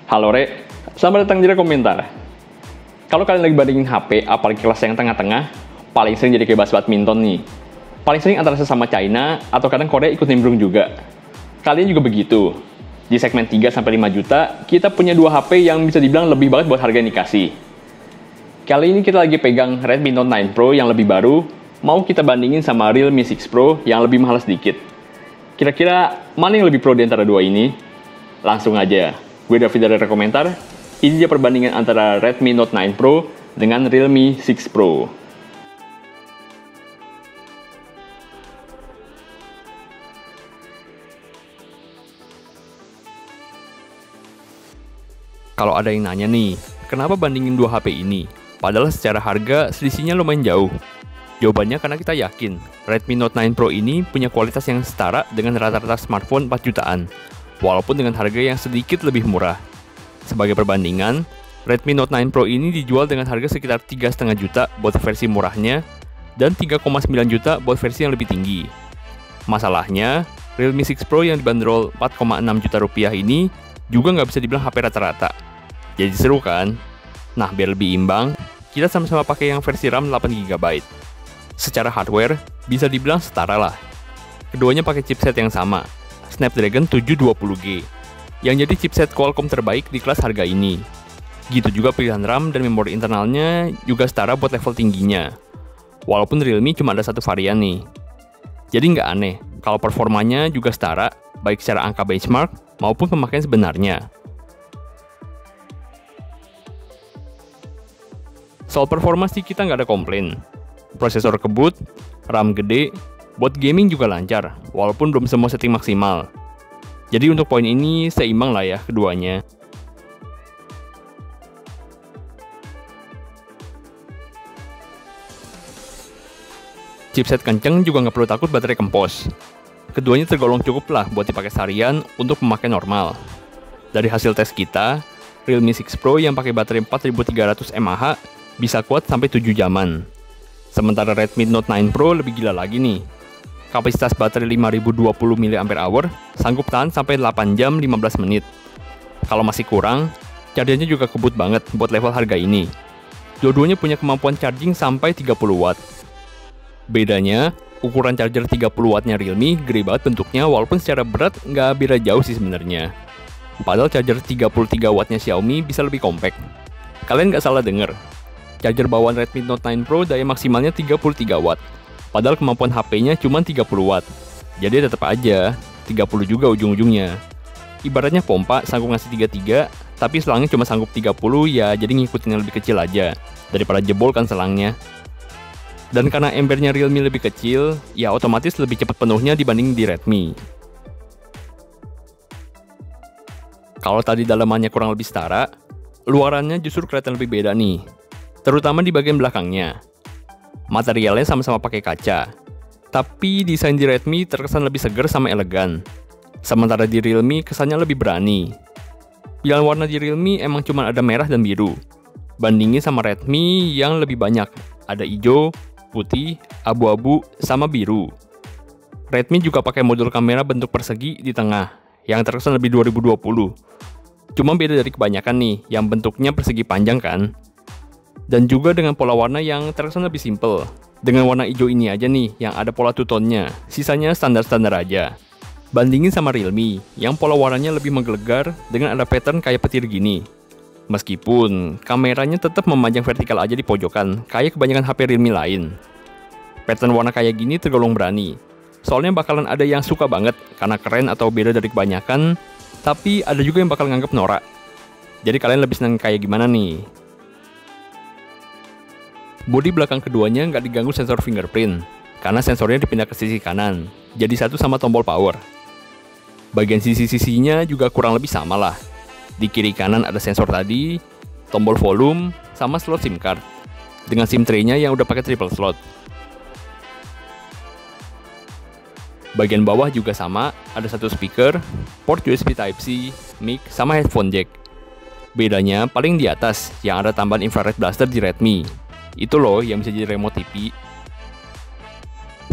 Halo Re, selamat datang di Rekomentar. Kalau kalian lagi bandingin HP, apalagi kelas yang tengah-tengah, paling sering jadi kayak bahas badminton nih. Paling sering antara sesama China, atau kadang Korea ikut nimbrung juga. Kalian juga begitu. Di segmen 3-5 juta, kita punya dua HP yang bisa dibilang lebih banget buat harga yang dikasih. Kali ini kita lagi pegang Redmi Note 9 Pro yang lebih baru, mau kita bandingin sama Realme 6 Pro yang lebih mahal sedikit. Kira-kira mana yang lebih pro di antara dua ini? Langsung aja. Gue David dari Rekomentar. Ini dia perbandingan antara Redmi Note 9 Pro dengan Realme 6 Pro. Kalau ada yang nanya nih, kenapa bandingin dua HP ini? Padahal secara harga selisihnya lumayan jauh. Jawabannya karena kita yakin Redmi Note 9 Pro ini punya kualitas yang setara dengan rata-rata smartphone 4 jutaan, walaupun dengan harga yang sedikit lebih murah. Sebagai perbandingan, Redmi Note 9 Pro ini dijual dengan harga sekitar 3,5 juta buat versi murahnya dan 3,9 juta buat versi yang lebih tinggi. Masalahnya, Realme 6 Pro yang dibanderol 4,6 juta rupiah ini juga nggak bisa dibilang HP rata-rata. Jadi seru kan? Nah, biar lebih imbang, kita sama-sama pakai yang versi RAM 8GB. Secara hardware, bisa dibilang setara lah. Keduanya pakai chipset yang sama, Snapdragon 720G, yang jadi chipset Qualcomm terbaik di kelas harga ini. Gitu juga pilihan RAM dan memori internalnya juga setara buat level tingginya. Walaupun Realme cuma ada satu varian nih. Jadi nggak aneh kalau performanya juga setara, baik secara angka benchmark maupun pemakaian sebenarnya. Soal performa sih kita nggak ada komplain. Prosesor kebut, RAM gede, buat gaming juga lancar, walaupun belum semua setting maksimal. Jadi untuk poin ini seimbang lah ya keduanya. Chipset kenceng juga nggak perlu takut baterai kempos. Keduanya tergolong cukup lah buat dipakai seharian untuk memakai normal. Dari hasil tes kita, Realme 6 Pro yang pakai baterai 4300 mAh bisa kuat sampai 7 jaman. Sementara Redmi Note 9 Pro lebih gila lagi nih. Kapasitas baterai 5020 mAh sanggup tahan sampai 8 jam 15 menit. Kalau masih kurang, chargernya juga kebut banget buat level harga ini. Dua-duanya punya kemampuan charging sampai 30 watt. Bedanya, ukuran charger 30 wattnya Realme gede banget bentuknya walaupun secara berat nggak beda jauh sih sebenarnya. Padahal charger 33 wattnya Xiaomi bisa lebih compact. Kalian nggak salah denger. Charger bawaan Redmi Note 9 Pro daya maksimalnya 33 watt. Padahal kemampuan HP-nya cuma 30 watt. Jadi tetap aja, 30 juga ujung-ujungnya. Ibaratnya pompa sanggup ngasih 33, tapi selangnya cuma sanggup 30 ya jadi ngikutin yang lebih kecil aja. Daripada jebol kan selangnya. Dan karena embernya Realme lebih kecil, ya otomatis lebih cepat penuhnya dibanding di Redmi. Kalau tadi dalamannya kurang lebih setara, luarannya justru kelihatan lebih beda nih. Terutama di bagian belakangnya. Materialnya sama-sama pakai kaca, tapi desain di Redmi terkesan lebih segar sama elegan. Sementara di Realme kesannya lebih berani. Pilihan warna di Realme emang cuma ada merah dan biru. Bandingin sama Redmi yang lebih banyak, ada hijau, putih, abu-abu, sama biru. Redmi juga pakai modul kamera bentuk persegi di tengah, yang terkesan lebih 2020. Cuma beda dari kebanyakan nih, yang bentuknya persegi panjang kan. Dan juga dengan pola warna yang terkesan lebih simple. Dengan warna hijau ini aja nih, yang ada pola two-tone-nya, sisanya standar-standar aja. Bandingin sama Realme, yang pola warnanya lebih menggelegar dengan ada pattern kayak petir gini. Meskipun, kameranya tetap memanjang vertikal aja di pojokan, kayak kebanyakan HP Realme lain. Pattern warna kayak gini tergolong berani. Soalnya bakalan ada yang suka banget, karena keren atau beda dari kebanyakan, tapi ada juga yang bakal nganggep norak. Jadi kalian lebih senang kayak gimana nih? Bodi belakang keduanya nggak diganggu sensor fingerprint, karena sensornya dipindah ke sisi kanan, jadi satu sama tombol power. Bagian sisi-sisinya juga kurang lebih sama lah. Di kiri kanan ada sensor tadi, tombol volume, sama slot SIM card, dengan SIM tray-nya yang udah pakai triple slot. Bagian bawah juga sama, ada satu speaker, port USB Type-C, mic, sama headphone jack. Bedanya paling di atas, yang ada tambahan infrared blaster di Redmi. Itu loh yang bisa jadi remote TV.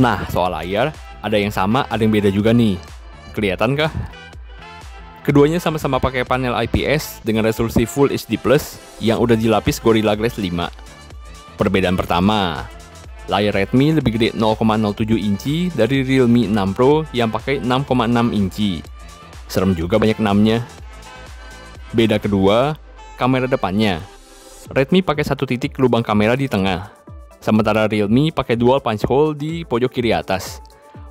Nah, soal layar, ada yang sama, ada yang beda juga nih. Kelihatan kah? Keduanya sama-sama pakai panel IPS dengan resolusi Full HD Plus yang udah dilapis Gorilla Glass 5. Perbedaan pertama, layar Redmi lebih gede 0,07 inci dari Realme 6 Pro yang pakai 6,6 inci. Serem juga banyak 6-nya. Beda kedua, kamera depannya. Redmi pakai satu titik lubang kamera di tengah, sementara Realme pakai dual punch hole di pojok kiri atas.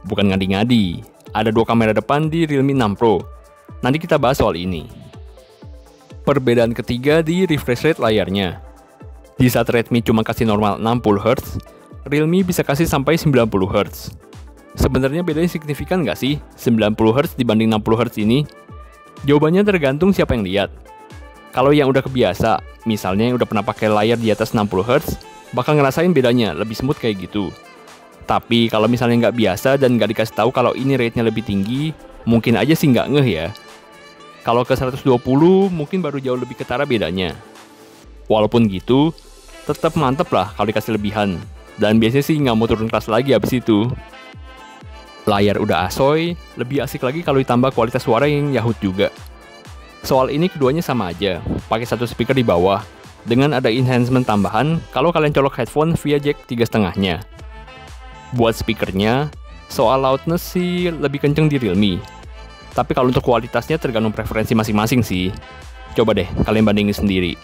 Bukan ngadi-ngadi, ada dua kamera depan di Realme 6 Pro. Nanti kita bahas soal ini. Perbedaan ketiga di refresh rate layarnya. Di saat Redmi cuma kasih normal 60 Hz, Realme bisa kasih sampai 90 Hz. Sebenarnya bedanya signifikan nggak sih 90 Hz dibanding 60 Hz ini? Jawabannya tergantung siapa yang lihat. Kalau yang udah kebiasa, misalnya yang udah pernah pakai layar di atas 60 Hz, bakal ngerasain bedanya, lebih smooth kayak gitu. Tapi kalau misalnya nggak biasa dan nggak dikasih tahu kalau ini rate-nya lebih tinggi, mungkin aja sih nggak ngeh ya. Kalau ke 120 mungkin baru jauh lebih ketara bedanya. Walaupun gitu, tetap mantep lah kalau dikasih lebihan. Dan biasanya sih nggak mau turun kelas lagi abis itu. Layar udah asoy, lebih asik lagi kalau ditambah kualitas suara yang yahut juga. Soal ini keduanya sama aja, pakai satu speaker di bawah, dengan ada enhancement tambahan kalau kalian colok headphone via jack 3,5-nya. Buat speakernya, soal loudness sih lebih kenceng di Realme. Tapi kalau untuk kualitasnya tergantung preferensi masing-masing sih. Coba deh kalian bandingin sendiri.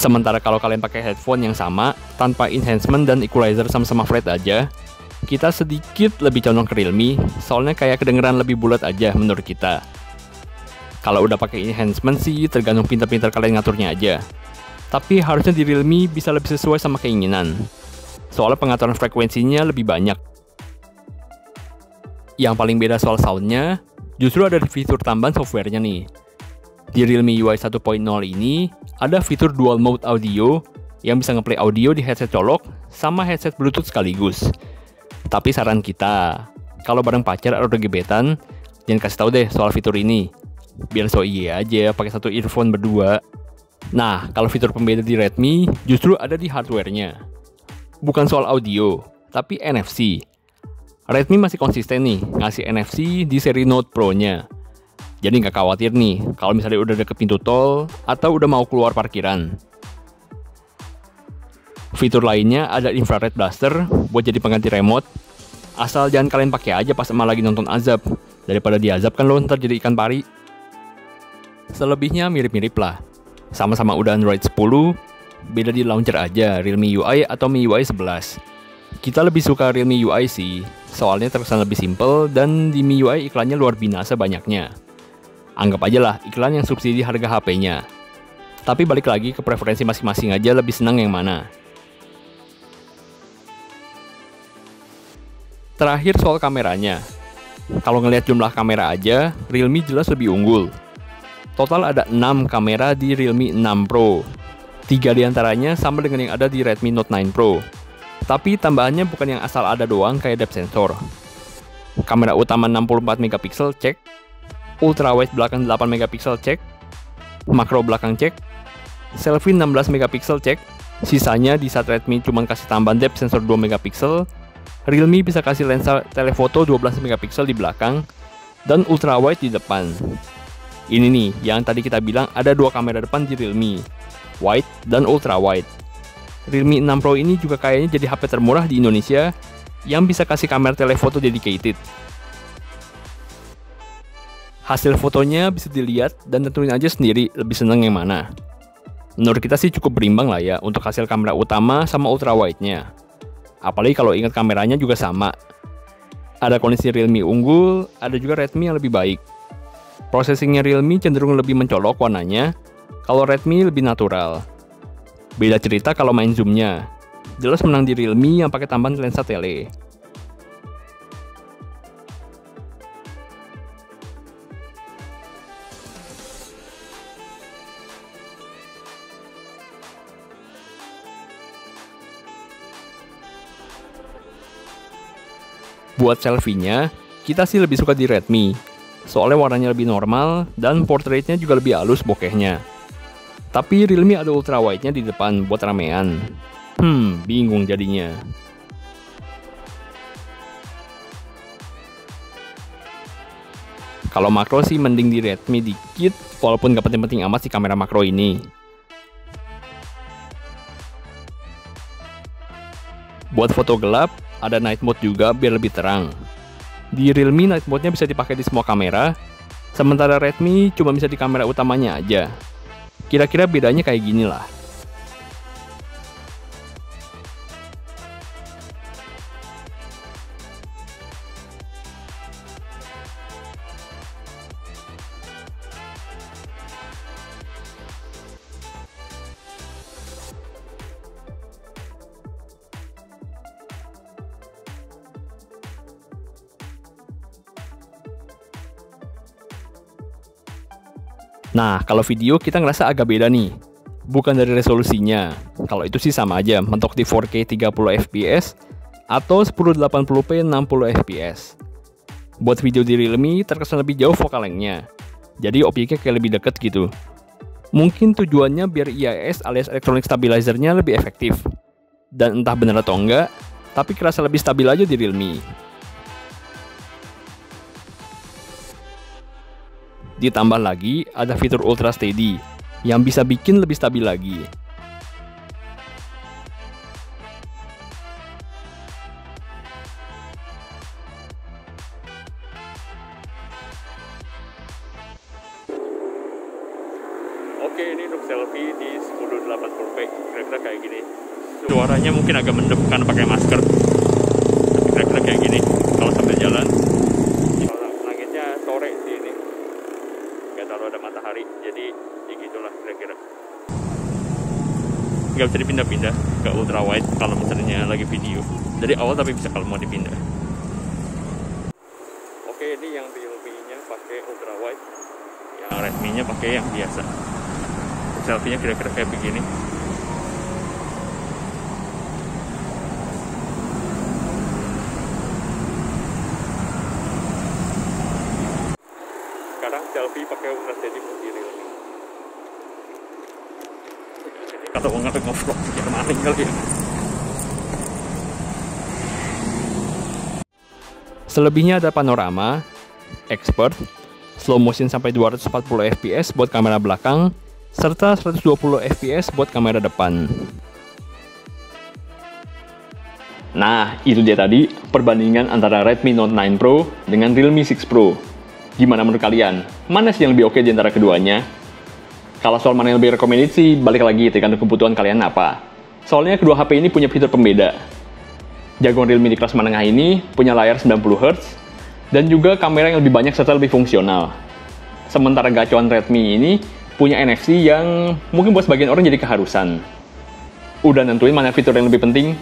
Sementara kalau kalian pakai headphone yang sama, tanpa enhancement dan equalizer sama-sama flat aja, kita sedikit lebih condong ke Realme, soalnya kayak kedengeran lebih bulat aja menurut kita. Kalau udah pakai enhancement sih tergantung pintar-pintar kalian ngaturnya aja. Tapi harusnya di Realme bisa lebih sesuai sama keinginan. Soalnya pengaturan frekuensinya lebih banyak. Yang paling beda soal soundnya, justru ada fitur tambahan softwarenya nih. Di Realme UI 1.0 ini, ada fitur dual mode audio yang bisa ngeplay audio di headset colok sama headset Bluetooth sekaligus. Tapi saran kita, kalau bareng pacar atau gebetan, jangan kasih tahu deh soal fitur ini. Biar so iye aja pakai satu earphone berdua. Nah, kalau fitur pembeda di Redmi justru ada di hardware-nya. Bukan soal audio, tapi NFC. Redmi masih konsisten nih ngasih NFC di seri Note Pro-nya. Jadi nggak khawatir nih kalau misalnya udah deket pintu tol atau udah mau keluar parkiran. Fitur lainnya ada infrared blaster buat jadi pengganti remote. Asal jangan kalian pakai aja pas emak lagi nonton azab. Daripada diazab kan lo ntar jadi ikan pari. Selebihnya mirip-mirip lah. Sama-sama udah Android 10, beda di launcher aja Realme UI atau MIUI 11. Kita lebih suka Realme UI sih, soalnya terkesan lebih simple dan di MIUI iklannya luar binasa banyaknya. Anggap aja lah iklan yang subsidi harga HP-nya. Tapi balik lagi ke preferensi masing-masing aja lebih senang yang mana. Terakhir soal kameranya. Kalau ngelihat jumlah kamera aja, Realme jelas lebih unggul. Total ada 6 kamera di Realme 6 Pro. 3 diantaranya sama dengan yang ada di Redmi Note 9 Pro. Tapi tambahannya bukan yang asal ada doang kayak depth sensor. Kamera utama 64 megapiksel cek, ultrawide belakang 8 megapiksel cek, makro belakang cek, selfie 16 megapiksel cek. Sisanya di saat Redmi cuma kasih tambahan depth sensor 2 megapiksel, Realme bisa kasih lensa telefoto 12 megapiksel di belakang dan ultrawide di depan. Ini nih yang tadi kita bilang ada 2 kamera depan di Realme, wide dan ultrawide. Realme 6 Pro ini juga kayaknya jadi HP termurah di Indonesia yang bisa kasih kamera telefoto dedicated. Hasil fotonya bisa dilihat dan tentuin aja sendiri lebih seneng yang mana. Menurut kita sih cukup berimbang lah ya untuk hasil kamera utama sama ultrawide-nya. Apalagi kalau ingat kameranya juga sama. Ada kondisi Realme unggul, ada juga Redmi yang lebih baik. Processingnya Realme cenderung lebih mencolok warnanya, kalau Redmi lebih natural. Beda cerita kalau main zoomnya. Jelas menang di Realme yang pakai tambahan lensa tele. Buat selfie-nya, kita sih lebih suka di Redmi. Soalnya warnanya lebih normal dan portraitnya juga lebih halus bokehnya. Tapi Realme ada ultra wide-nya di depan buat ramean. Bingung jadinya. Kalau makro sih mending di Redmi dikit, walaupun gak penting-penting amat sih kamera makro ini. Buat foto gelap, ada night mode juga biar lebih terang. Di Realme night mode-nya bisa dipakai di semua kamera, sementara Redmi cuma bisa di kamera utamanya aja. Kira-kira bedanya kayak gini lah. Nah, kalau video kita ngerasa agak beda nih. Bukan dari resolusinya. Kalau itu sih sama aja, mentok di 4K 30 fps atau 1080p 60 fps. Buat video di Realme terkesan lebih jauh focal length-nya. Jadi objeknya kayak lebih deket gitu. Mungkin tujuannya biar IIS alias Electronic Stabilizer-nya lebih efektif. Dan entah bener atau enggak, tapi kerasa lebih stabil aja di Realme. Ditambah lagi, ada fitur Ultra Steady yang bisa bikin lebih stabil lagi. Oke, ini untuk selfie di 1080p, kira-kira kayak gini. Suaranya mungkin agak mendem karena pakai masker. Tapi kira-kira kayak gini, kalau sambil jalan. Langitnya sore sih ini. Nggak terlalu ada matahari, jadi ya gitulah kira-kira. Nggak bisa dipindah-pindah ke ultra wide kalau misalnya lagi video. Dari awal tapi bisa kalau mau dipindah. Oke, ini yang Realme-nya pakai ultra wide, yang Redmi-nya pakai yang biasa. Selfie-nya kira-kira kayak begini. Sekarang selfie pakai ultra steady di Realme. Kata orang nggak nge-vlog, biar maling kali ya. Selebihnya ada panorama, expert, slow motion sampai 240 fps buat kamera belakang, serta 120 fps buat kamera depan. Nah, itu dia tadi perbandingan antara Redmi Note 9 Pro dengan Realme 6 Pro. Gimana menurut kalian? Mana sih yang lebih oke di antara keduanya? Kalau soal mana yang lebih recommended sih, balik lagi tergantung kebutuhan kalian apa. Soalnya kedua HP ini punya fitur pembeda. Jagoan Realme di kelas menengah ini punya layar 90Hz, dan juga kamera yang lebih banyak serta lebih fungsional. Sementara gacuan Redmi ini punya NFC yang mungkin buat sebagian orang jadi keharusan. Udah nentuin mana fitur yang lebih penting?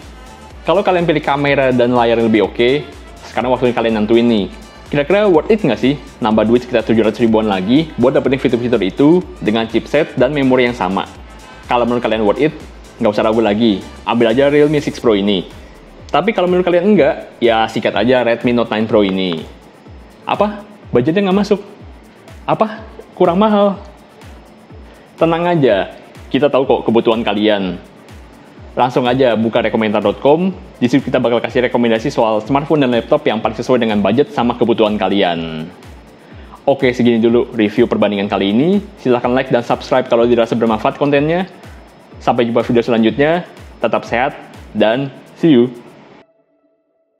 Kalau kalian pilih kamera dan layar yang lebih oke, sekarang waktunya kalian nentuin nih. Kira-kira worth it nggak sih nambah duit sekitar 700 ribuan lagi buat dapetin fitur-fitur itu dengan chipset dan memori yang sama? Kalau menurut kalian worth it, nggak usah ragu lagi, ambil aja Realme 6 Pro ini. Tapi kalau menurut kalian enggak, ya sikat aja Redmi Note 9 Pro ini. Apa? Budgetnya nggak masuk? Apa? Kurang mahal? Tenang aja, kita tahu kok kebutuhan kalian. Langsung aja buka rekomendar.com, di situ kita bakal kasih rekomendasi soal smartphone dan laptop yang paling sesuai dengan budget sama kebutuhan kalian. Oke, segini dulu review perbandingan kali ini. Silahkan like dan subscribe kalau dirasa bermanfaat kontennya. Sampai jumpa video selanjutnya, tetap sehat, dan see you!